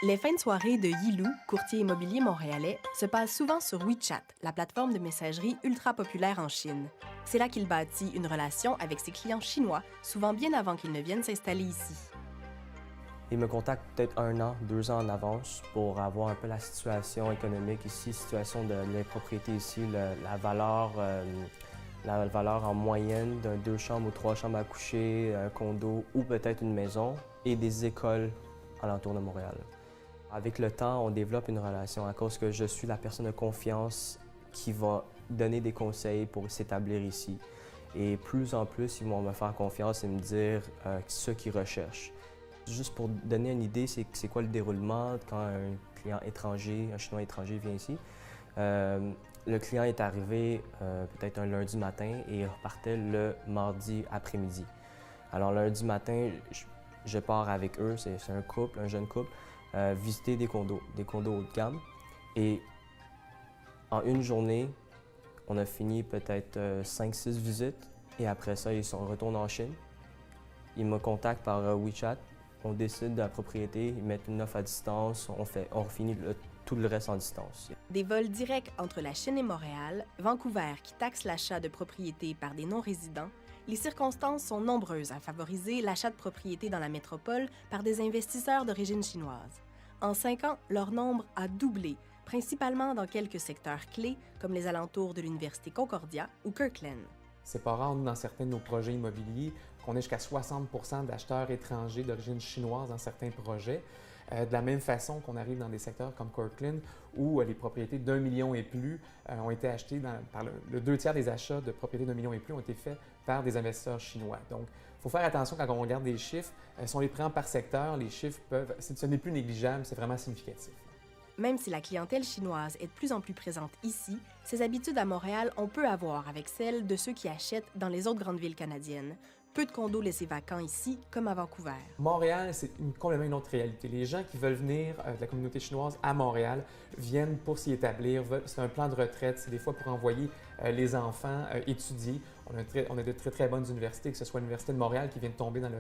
Les fins de soirée de Yilou, courtier immobilier montréalais, se passent souvent sur WeChat, la plateforme de messagerie ultra populaire en Chine. C'est là qu'il bâtit une relation avec ses clients chinois, souvent bien avant qu'ils ne viennent s'installer ici. Ils me contactent peut-être 1 an, 2 ans en avance pour avoir un peu la situation économique ici, situation de l'impropriété ici, la valeur en moyenne d'un 2 chambres ou 3 chambres à coucher, un condo ou peut-être une maison et des écoles alentour de Montréal. Avec le temps, on développe une relation à cause que je suis la personne de confiance qui va donner des conseils pour s'établir ici. Et plus en plus, ils vont me faire confiance et me dire ce qu'ils recherchent. Juste pour donner une idée, c'est quoi le déroulement quand un client étranger, un Chinois étranger vient ici. Le client est arrivé peut-être un lundi matin et il repartait le mardi après-midi. Alors lundi matin, je pars avec eux, c'est un couple, un jeune couple, visiter des condos haut de gamme. Et en une journée, on a fini peut-être 5-6 visites et après ça, ils sont retournés en Chine. Ils me contactent par WeChat. On décide de la propriété, ils mettent une offre à distance, on finit tout le reste en distance. Des vols directs entre la Chine et Montréal, Vancouver qui taxe l'achat de propriétés par des non-résidents, les circonstances sont nombreuses à favoriser l'achat de propriétés dans la métropole par des investisseurs d'origine chinoise. En 5 ans, leur nombre a doublé, principalement dans quelques secteurs clés comme les alentours de l'Université Concordia ou Kirkland. C'est pas rare, dans certains de nos projets immobiliers, qu'on ait jusqu'à 60 d'acheteurs étrangers d'origine chinoise dans certains projets. De la même façon qu'on arrive dans des secteurs comme Kirkland, où les propriétés d'1 million et plus ont été achetées par le 2 tiers des achats de propriétés d'1 million et plus ont été faits par des investisseurs chinois. Donc, il faut faire attention quand on regarde des chiffres. Si on les prend par secteur, les chiffres ce n'est plus négligeable, c'est vraiment significatif. Même si la clientèle chinoise est de plus en plus présente ici, ses habitudes à Montréal ont peu à voir avec celles de ceux qui achètent dans les autres grandes villes canadiennes. Peu de condos laissés vacants ici, comme à Vancouver. Montréal, c'est complètement une autre réalité. Les gens qui veulent venir de la communauté chinoise à Montréal viennent pour s'y établir. C'est un plan de retraite, c'est des fois pour envoyer les enfants étudier. On a de très bonnes universités, que ce soit l'Université de Montréal qui vient de tomber dans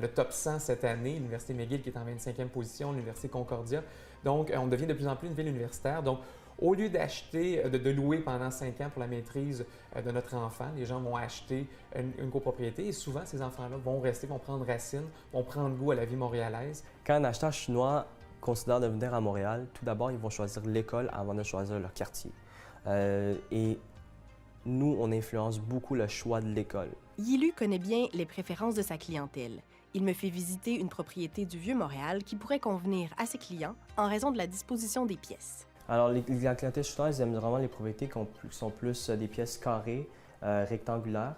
le top 100 cette année, l'Université McGill qui est en 25e position, l'Université Concordia. Donc, on devient de plus en plus une ville universitaire. Donc, au lieu d'acheter, de louer pendant 5 ans pour la maîtrise de notre enfant, les gens vont acheter une copropriété et souvent, ces enfants-là vont rester, vont prendre racine, vont prendre goût à la vie montréalaise. Quand un acheteur chinois considère de venir à Montréal, tout d'abord, ils vont choisir l'école avant de choisir leur quartier. Et nous, on influence beaucoup le choix de l'école. Yilu connaît bien les préférences de sa clientèle. Il me fait visiter une propriété du Vieux-Montréal qui pourrait convenir à ses clients en raison de la disposition des pièces. Alors, la clientèle chinoise, ils aiment vraiment les propriétés qui sont plus des pièces carrées, rectangulaires.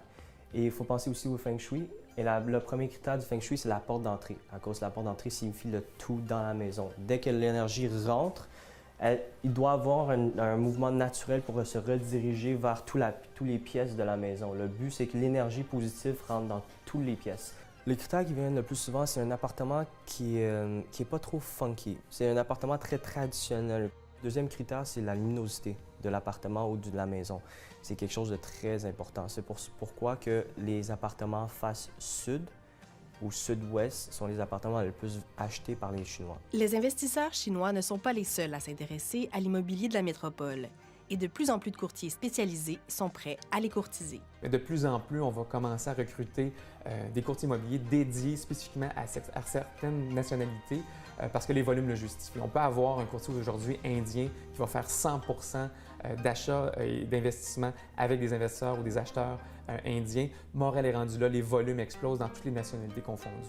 Et il faut penser aussi au Feng Shui. Et le premier critère du Feng Shui, c'est la porte d'entrée. À cause de la porte d'entrée signifie le tout dans la maison. Dès que l'énergie rentre, il doit avoir un mouvement naturel pour se rediriger vers toutes les pièces de la maison. Le but, c'est que l'énergie positive rentre dans toutes les pièces. Les critères qui viennent le plus souvent, c'est un appartement qui est pas trop funky. C'est un appartement très traditionnel. Le deuxième critère, c'est la luminosité de l'appartement ou de la maison. C'est quelque chose de très important. C'est pourquoi que les appartements face sud ou sud-ouest sont les appartements les plus achetés par les Chinois. Les investisseurs chinois ne sont pas les seuls à s'intéresser à l'immobilier de la métropole. Et de plus en plus de courtiers spécialisés sont prêts à les courtiser. Mais de plus en plus, on va commencer à recruter des courtiers immobiliers dédiés spécifiquement à certaines nationalités parce que les volumes le justifient. On peut avoir un courtier aujourd'hui indien qui va faire 100 d'achats et d'investissements avec des investisseurs ou des acheteurs indiens. Montréal est rendu là, les volumes explosent dans toutes les nationalités confondues.